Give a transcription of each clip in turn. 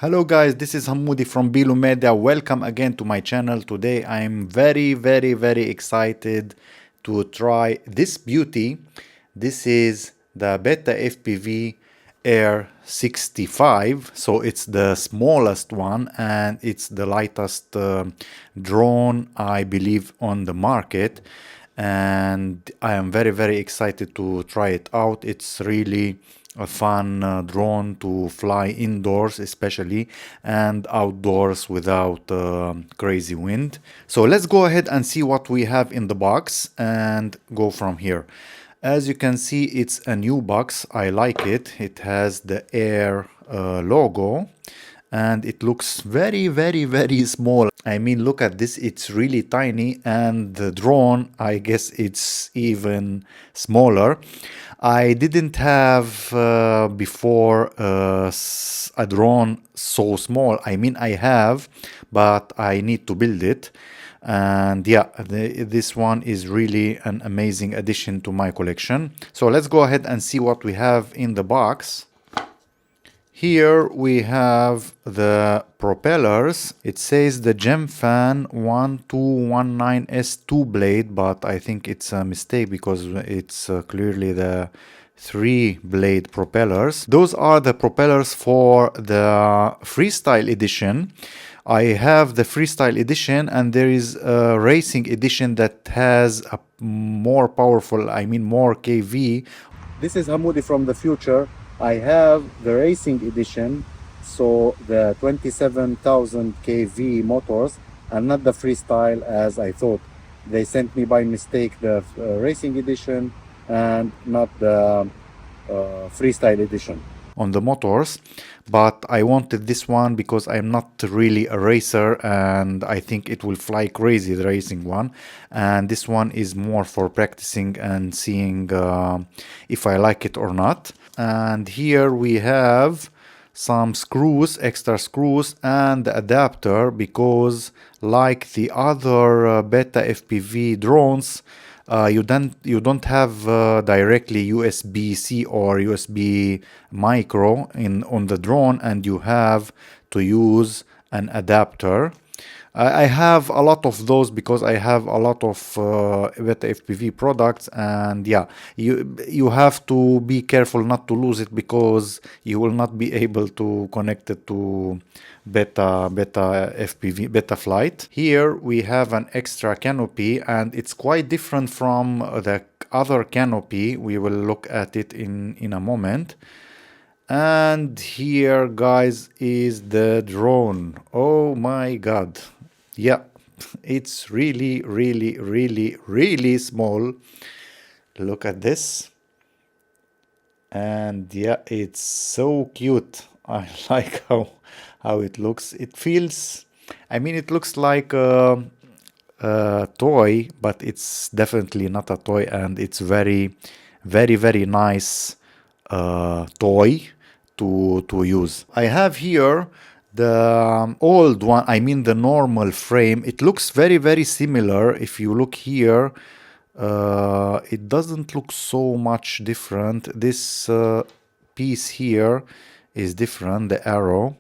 Hello guys, this is Hamoudi from Bilu Media. Welcome again to my channel. Today I'm very excited to try this beauty. This is the BetaFPV AIR 65. So it's the smallest one and it's the lightest drone I believe on the market. And I am very excited to try it out. It's really a fun drone to fly indoors especially and outdoors without crazy wind. So let's go ahead and see what we have in the box and go from here. As you can see, it's a new box. I like it. It has the Air logo and it looks very small. I mean, look at this, it's really tiny, and the drone, I guess it's even smaller. I didn't have before a drone so small. I mean, I have, but I need to build it. And yeah, this one is really an amazing addition to my collection. So let's go ahead and see what we have in the box. Here we have the propellers. It says the Gemfan 1219S2 blade, but I think it's a mistake because it's clearly the 3-blade propellers. Those are the propellers for the Freestyle edition. I have the Freestyle edition and there is a racing edition that has a more powerful, I mean more kV. This is Hamoudi from the future. I have the racing edition, so the 27,000 kV motors and not the freestyle as I thought. They sent me by mistake the racing edition and not the freestyle edition on the motors, but I wanted this one because I'm not really a racer and I think it will fly crazy, the racing one, and this one is more for practicing and seeing if I like it or not. And here we have some screws, extra screws, and the adapter, because like the other BetaFPV drones, you don't have directly USB-C or USB micro on the drone, and you have to use an adapter. I have a lot of those because I have a lot of BetaFPV products, and yeah, you have to be careful not to lose it because you will not be able to connect it to BetaFPV Betaflight. Here we have an extra canopy and it's quite different from the other canopy. We will look at it in a moment. And here, guys, is the drone. Oh my god. Yeah, it's really small. Look at this. And yeah, it's so cute. I like how it looks. It feels, I mean, it looks like a toy, but it's definitely not a toy, and it's very nice toy to use. I have here the old one, I mean the normal frame. It looks very similar. If you look here, it doesn't look so much different. This piece here is different, the arrow,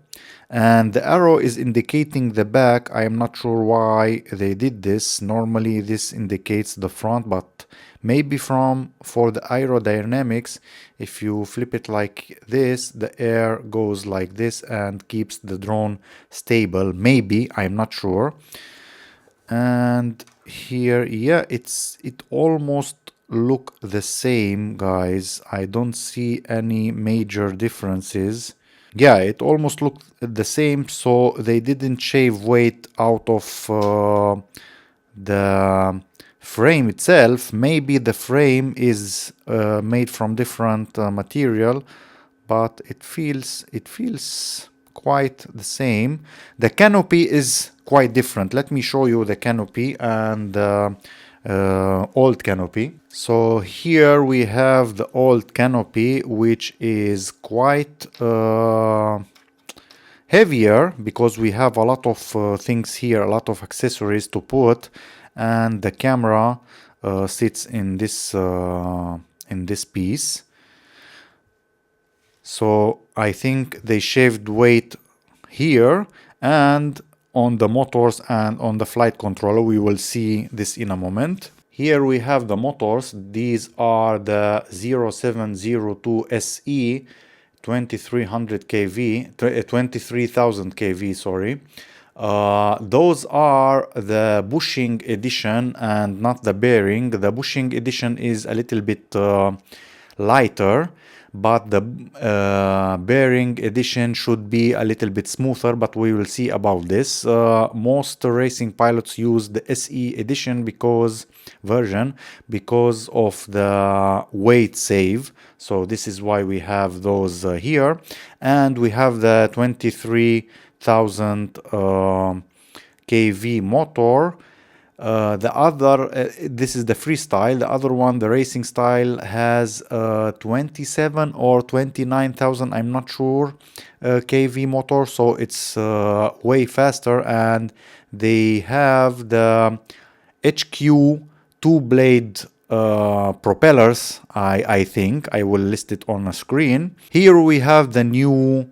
and the arrow is indicating the back. I am not sure why they did this. Normally this indicates the front, but maybe for the aerodynamics, if you flip it like this, the air goes like this and keeps the drone stable. Maybe, I'm not sure. And here, yeah, it almost look the same, guys. I don't see any major differences. Yeah, it almost looked the same, so they didn't shave weight out of the frame itself. Maybe the frame is made from different material, but it feels quite the same. The canopy is quite different. Let me show you the canopy and old canopy. So here we have the old canopy, which is quite heavier because we have a lot of things here, a lot of accessories to put, and the camera sits in this piece. So I think they shaved weight here and on the motors and on the flight controller. We will see this in a moment. Here we have the motors. These are the 0702 SE 2300 kV, 23,000 kV, sorry. Those are the bushing edition and not the bearing. The bushing edition is a little bit lighter, but the bearing edition should be a little bit smoother, but we will see about this. Most racing pilots use the SE edition version because of the weight save. So this is why we have those here. And we have the 23,000 kV motor. The other, this is the freestyle. The other one, the racing style, has 27 or 29,000, I'm not sure, kV motor. So it's way faster, and they have the HQ two-blade propellers. I think I will list it on a screen. Here we have the new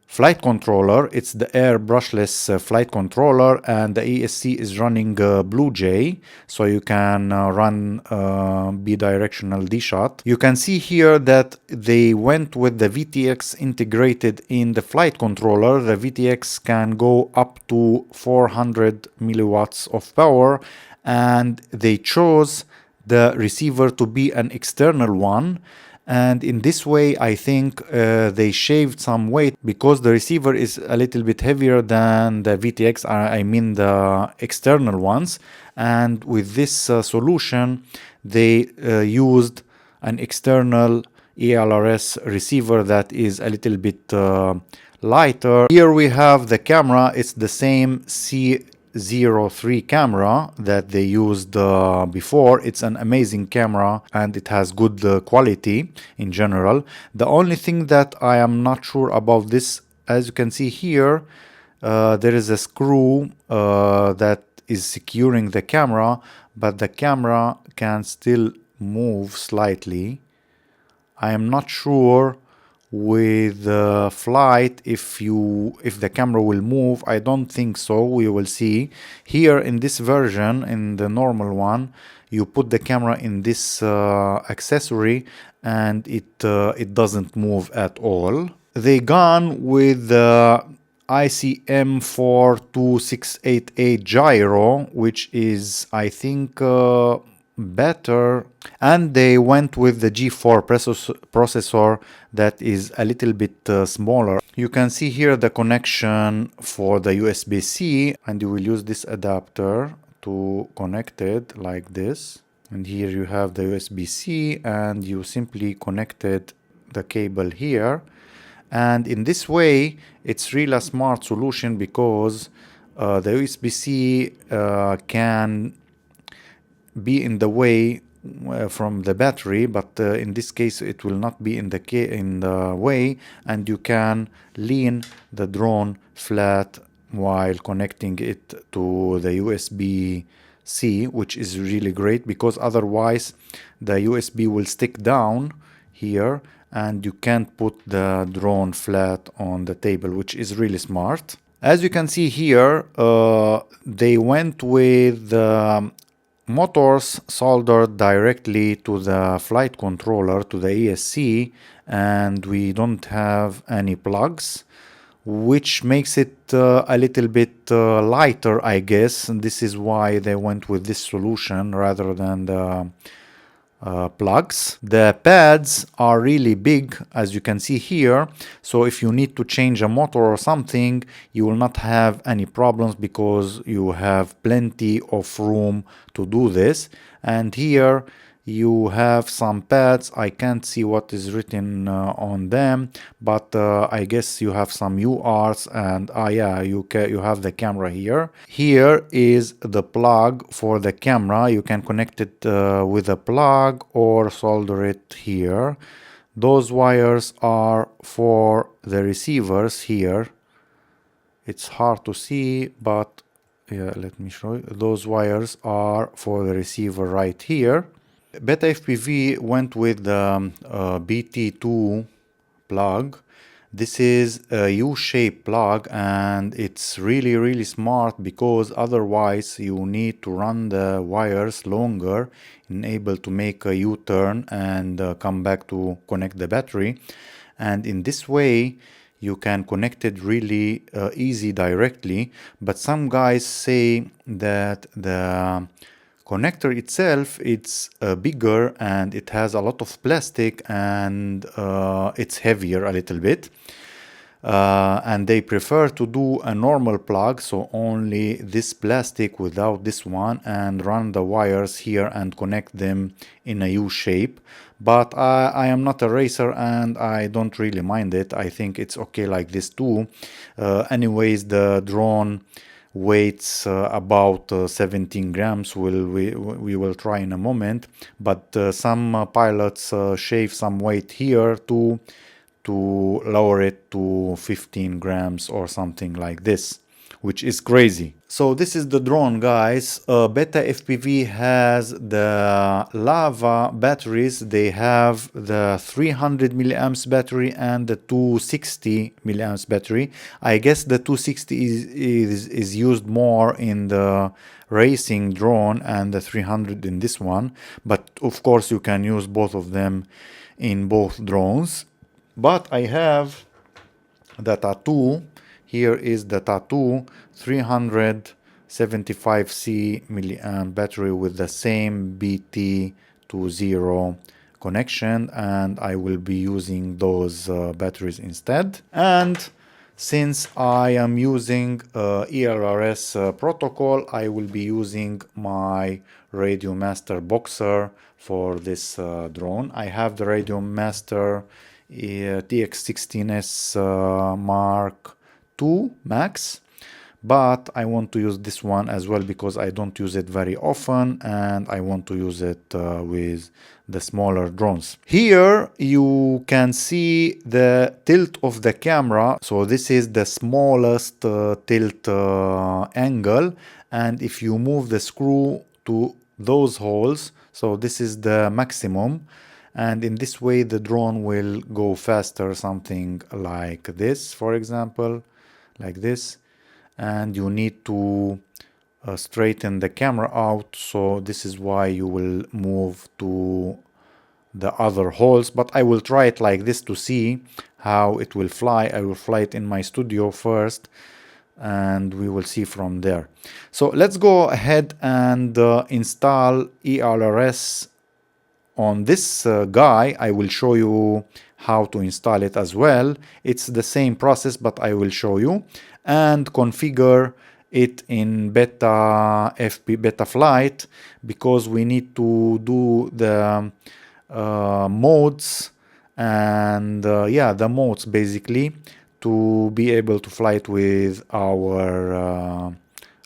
flight controller. It's the AIR brushless flight controller, and the ESC is running Blue Jay, so you can run bidirectional D-shot. You can see here that they went with the VTX integrated in the flight controller. The VTX can go up to 400 milliwatts of power, and they chose the receiver to be an external one. And in this way, I think they shaved some weight because the receiver is a little bit heavier than the VTX, I mean the external ones. And with this solution, they used an external ELRS receiver that is a little bit lighter. Here we have the camera. It's the same C03 camera that they used before. It's an amazing camera and it has good quality in general. The only thing that I am not sure about this, as you can see here, there is a screw that is securing the camera, but the camera can still move slightly. I am not sure with the flight if the camera will move. I don't think so. We will see. Here in this version, in the normal one, you put the camera in this accessory and it doesn't move at all. They gone with the ICM 42688 gyro, which is, I think, better, and they went with the G4 processor that is a little bit smaller. You can see here the connection for the USB-C, and you will use this adapter to connect it like this. And here you have the USB-C, and you simply connected the cable here. And in this way, it's really a smart solution because the USB-C can be in the way from the battery, but in this case it will not be in the way, and you can lean the drone flat while connecting it to the USB-C, which is really great because otherwise the USB will stick down here and you can't put the drone flat on the table, which is really smart. As you can see here, they went with motors soldered directly to the flight controller, to the ESC, and we don't have any plugs, which makes it a little bit lighter, I guess. And this is why they went with this solution rather than the plugs. The pads are really big, as you can see here, so if you need to change a motor or something, you will not have any problems because you have plenty of room to do this. And here you have some pads. I can't see what is written on them, but I guess you have some UARTs, and yeah, you have the camera here. Here is the plug for the camera. You can connect it with a plug or solder it here. Those wires are for the receivers here. It's hard to see, but yeah, let me show you. Those wires are for the receiver right here. BetaFPV went with the BT2 plug, This is a U-shaped plug, and it's really smart because otherwise you need to run the wires longer and able to make a U-turn and come back to connect the battery. And in this way you can connect it really easy directly. But some guys say that the connector itself it's bigger and it has a lot of plastic, and it's heavier a little bit, and they prefer to do a normal plug, so only this plastic without this one, and run the wires here and connect them in a U shape. But I am not a racer and I don't really mind it. I think it's okay like this too. Anyways, the drone weights about 17 grams. We will try in a moment, but some pilots shave some weight here to lower it to 15 grams or something like this, which is crazy. So this is the drone, guys. BetaFPV has the lava batteries. They have the 300 milliamps battery and the 260 milliamps battery. I guess the 260 is used more in the racing drone and the 300 in this one, but of course you can use both of them in both drones. But I have the Tattoo. Here is the Tattoo 375C milliamp battery with the same BT20 connection, and I will be using those batteries instead. And since I am using ELRS protocol, I will be using my Radio Master Boxer for this drone. I have the Radio Master TX16S Mark II Max, but I want to use this one as well because I don't use it very often and I want to use it with the smaller drones. Here you can see the tilt of the camera. So this is the smallest tilt angle, and if you move the screw to those holes, so this is the maximum, and in this way the drone will go faster, something like this, for example, like this. And you need to straighten the camera out, so this is why you will move to the other holes. But I will try it like this to see how it will fly. I will fly it in my studio first and we will see from there. So let's go ahead and install ELRS on this guy. I will show you how to install it as well. It's the same process, but I will show you, and configure it in BetaFlight, because we need to do the modes and yeah, the modes basically, to be able to fly it with our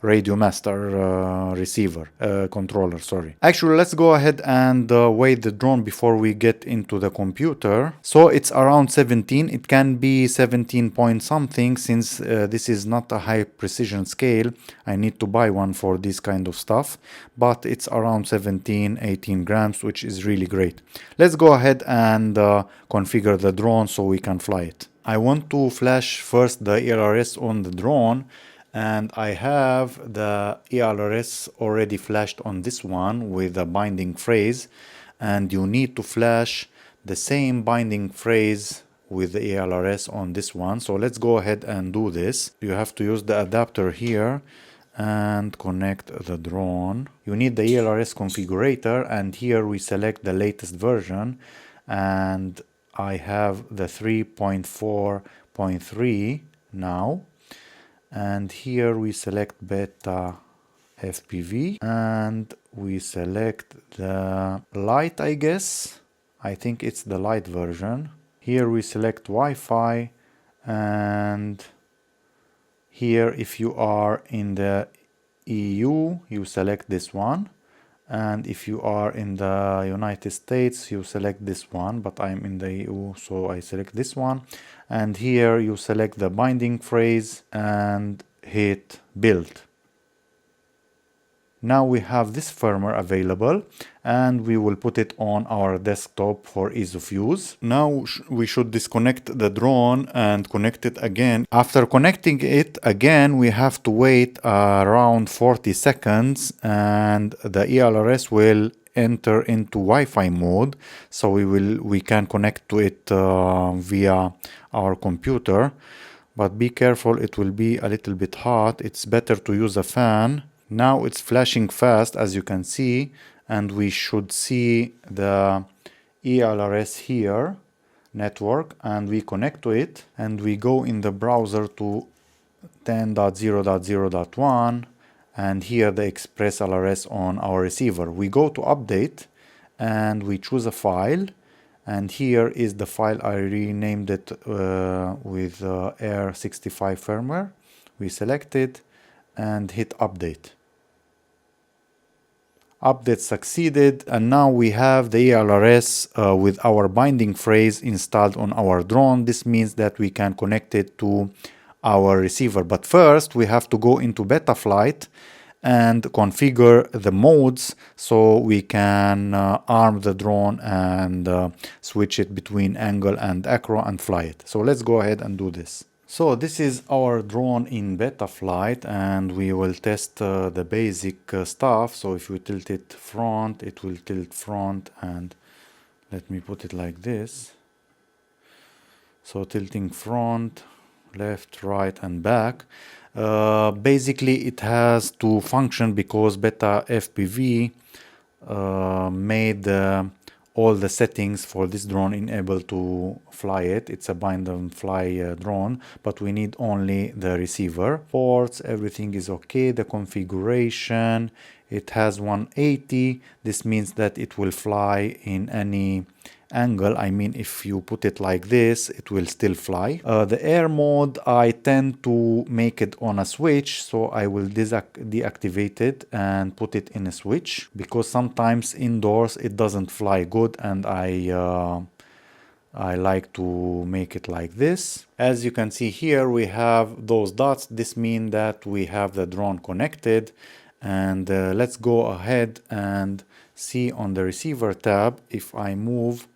Radio Master receiver controller, sorry. Actually, let's go ahead and weigh the drone before we get into the computer. So it's around 17. It can be 17 point something, since this is not a high precision scale. I need to buy one for this kind of stuff, but it's around 17-18 grams, which is really great. Let's go ahead and configure the drone so we can fly it. I want to flash first the ELRS on the drone, and I have the ELRS already flashed on this one with a binding phrase, and you need to flash the same binding phrase with the ELRS on this one. So let's go ahead and do this. You have to use the adapter here and connect the drone. You need the ELRS configurator, and here we select the latest version, and I have the 3.4.3 now. And here we select BetaFPV and we select the light, I guess. I think it's the light version. Here we select Wi-Fi, and here if you are in the EU you select this one, and if you are in the United States you select this one, but I'm in the EU so I select this one. And here you select the binding phrase and hit build. Now we have this firmware available, and we will put it on our desktop for ease of use. Now we should disconnect the drone and connect it again. After connecting it again, we have to wait around 40 seconds, and the ELRS will enter into Wi-Fi mode, so we can connect to it via our computer. But be careful, it will be a little bit hot. It's better to use a fan. Now it's flashing fast, as you can see, and we should see the ELRS here network, and we connect to it, and we go in the browser to 10.0.0.1, and here the Express LRS on our receiver. We go to update and we choose a file, and here is the file. I renamed it with AIR65 firmware. We select it and hit update. Update succeeded, and now we have the ELRS with our binding phrase installed on our drone. This means that we can connect it to our receiver. But first we have to go into BetaFlight and configure the modes so we can arm the drone and switch it between angle and acro and fly it. So let's go ahead and do this. So this is our drone in BetaFlight, and we will test the basic stuff. So if we tilt it front, it will tilt front, and let me put it like this. So tilting front, left, right, and back. Basically it has to function because BetaFPV made all the settings for this drone enable to fly it. It's a bind and fly drone, but we need only the receiver. Ports, everything is okay. The configuration, it has 180. This means that it will fly in any angle. I mean, if you put it like this, it will still fly. The air mode, I tend to make it on a switch, so I will deactivate it and put it in a switch, because sometimes indoors it doesn't fly good, and I like to make it like this. As you can see here, we have those dots. This means that we have the drone connected, and let's go ahead and see on the receiver tab. If I move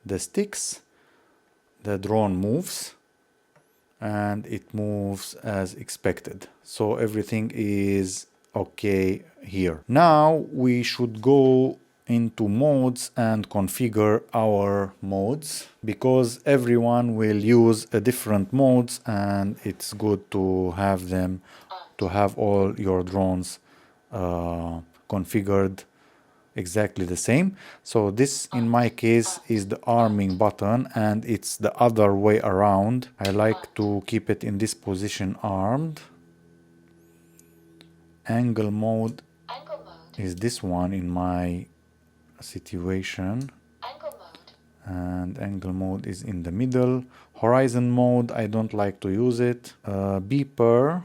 the sticks, the drone moves, and it moves as expected. So everything is okay here. Now we should go into modes and configure our modes, because everyone will use a different modes, and it's good to have them, to have all your drones configured exactly the same. So this in my case is the arming button, and it's the other way around. I like to keep it in this position, armed. Angle mode is this one in my situation, and angle mode is in the middle. Horizon mode, I don't like to use it. Beeper,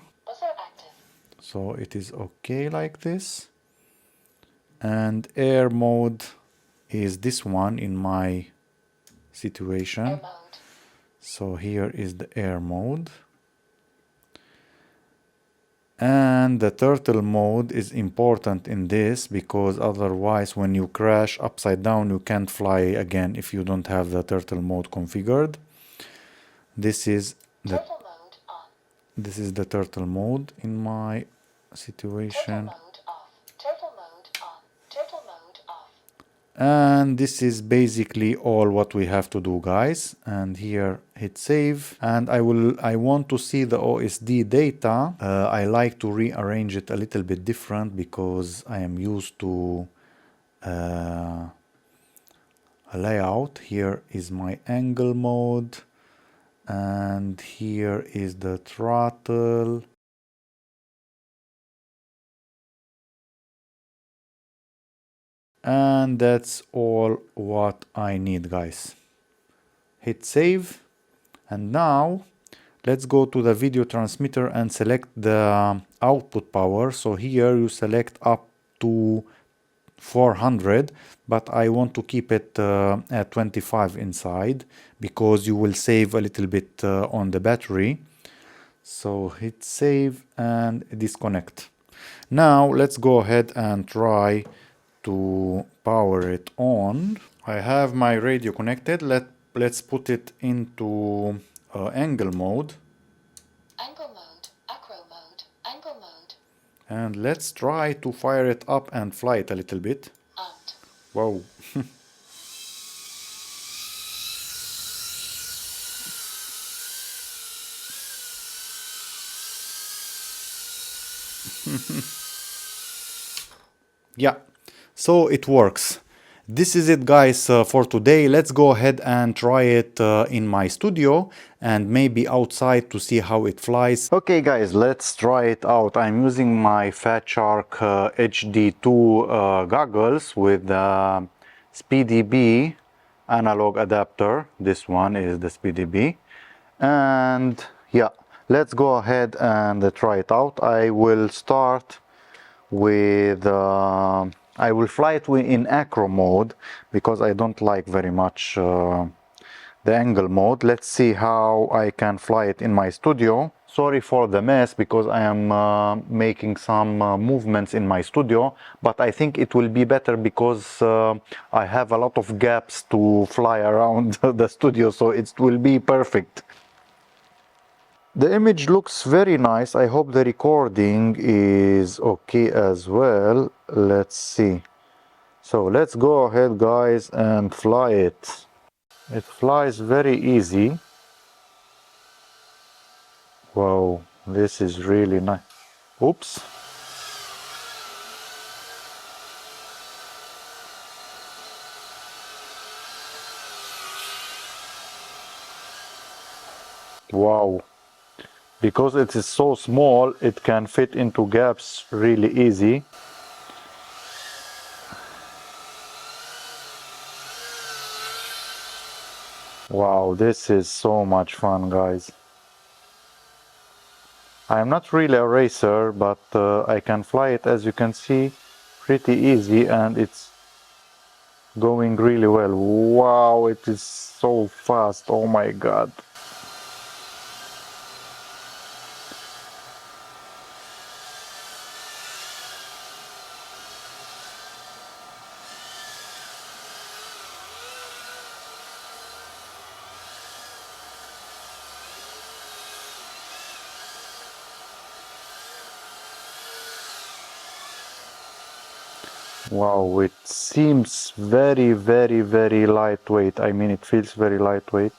so it is okay like this. And air mode is this one in my situation. So here is the air mode. And the turtle mode is important in this, because otherwise when you crash upside down you can't fly again if you don't have the turtle mode configured. This is the turtle mode in my situation. And this is basically all what we have to do, guys. And here hit save, and I want to see the OSD data. I like to rearrange it a little bit different, because I am used to a layout. Here is my angle mode, and here is the throttle. And that's all what I need, guys. Hit save, and now let's go to the video transmitter and select the output power. So here you select up to 400, but I want to keep it at 25 inside, because you will save a little bit on the battery. So hit save and disconnect. Now let's go ahead and try to power it on. I have my radio connected. Let's put it into angle mode. Angle mode, acro mode, angle mode. And let's try to fire it up and fly it a little bit. Armed. Wow. Yeah, so it works. This is it, guys, for today. Let's go ahead and try it in my studio and maybe outside to see how it flies. Okay, guys, let's try it out. I'm using my Fat Shark HD2 goggles with the SpeedyB analog adapter. This one is the SpeedyB. And yeah, let's go ahead and try it out. I will start with I will fly it in acro mode because I don't like very much the angle mode. Let's see how I can fly it in my studio. Sorry for the mess because I am making some movements in my studio, but I think it will be better because I have a lot of gaps to fly around the studio, so it will be perfect. The image looks very nice. I hope the recording is okay as well. Let's see. So let's go ahead, guys, and fly it. It flies very easy. Wow, this is really nice. Oops. Wow. Because it is so small, it can fit into gaps really easy. Wow, this is so much fun, guys. I'm not really a racer, but I can fly it, as you can see, pretty easy, and it's going really well. Wow, it is so fast. Oh my god. Wow, it seems very, very, very lightweight. I mean, it feels very lightweight.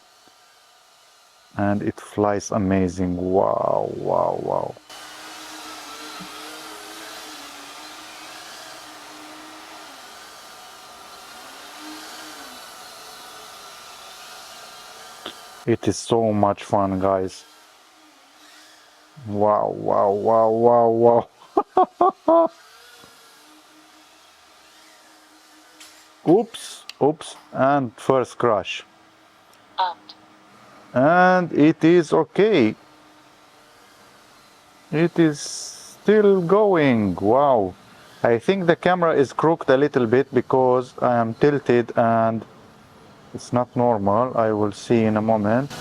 And it flies amazing. Wow, wow, wow. It is so much fun, guys. Wow, wow, wow, wow, wow. Oops, oops, and first crash. Armed. And it is okay. It is still going. Wow. I think the camera is crooked a little bit because I am tilted and it's not normal. I will see in a moment.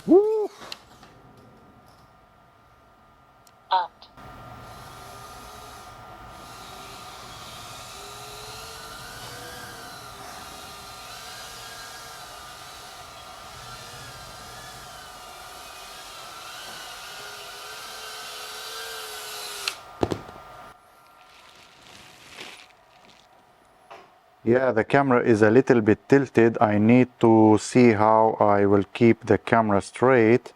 Woo! Armed. Yeah, the camera is a little bit tilted. I need to see how I will keep the camera straight.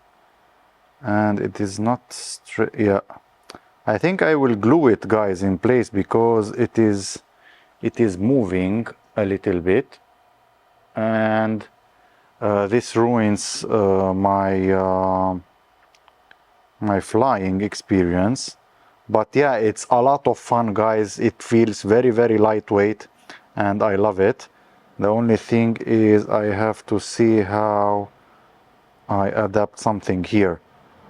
And it is not straight. Yeah. I think I will glue it, guys, in place because it is moving a little bit. And this ruins my flying experience. But yeah, it's a lot of fun, guys. It feels very, very lightweight and I love it. The only thing is I have to see how I adapt something here.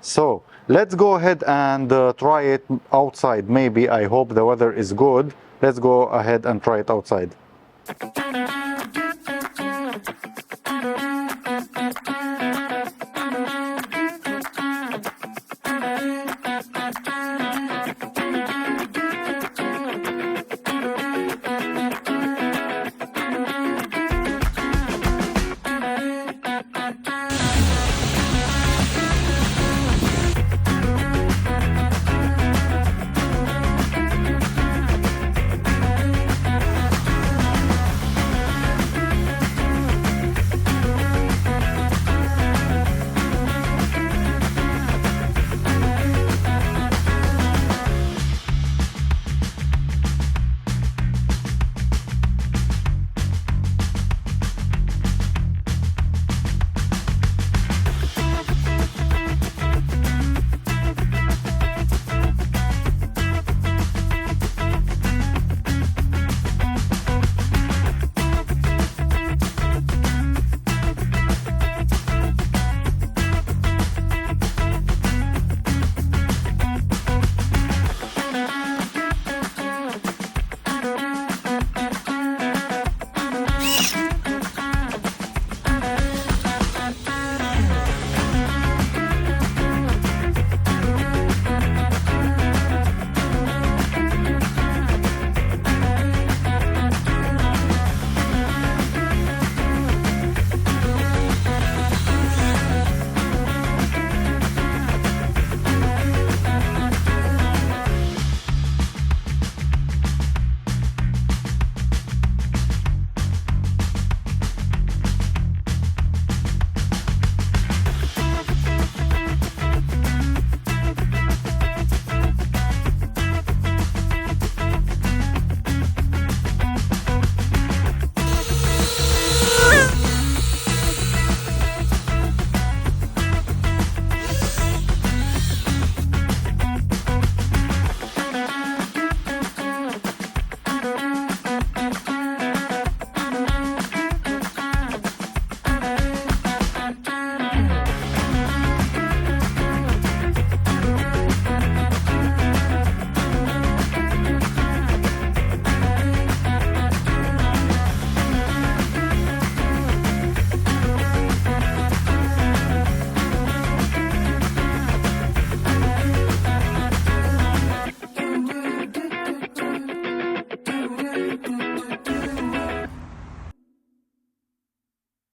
So let's go ahead and try it outside. Maybe, I hope the weather is good. Let's go ahead and try it outside.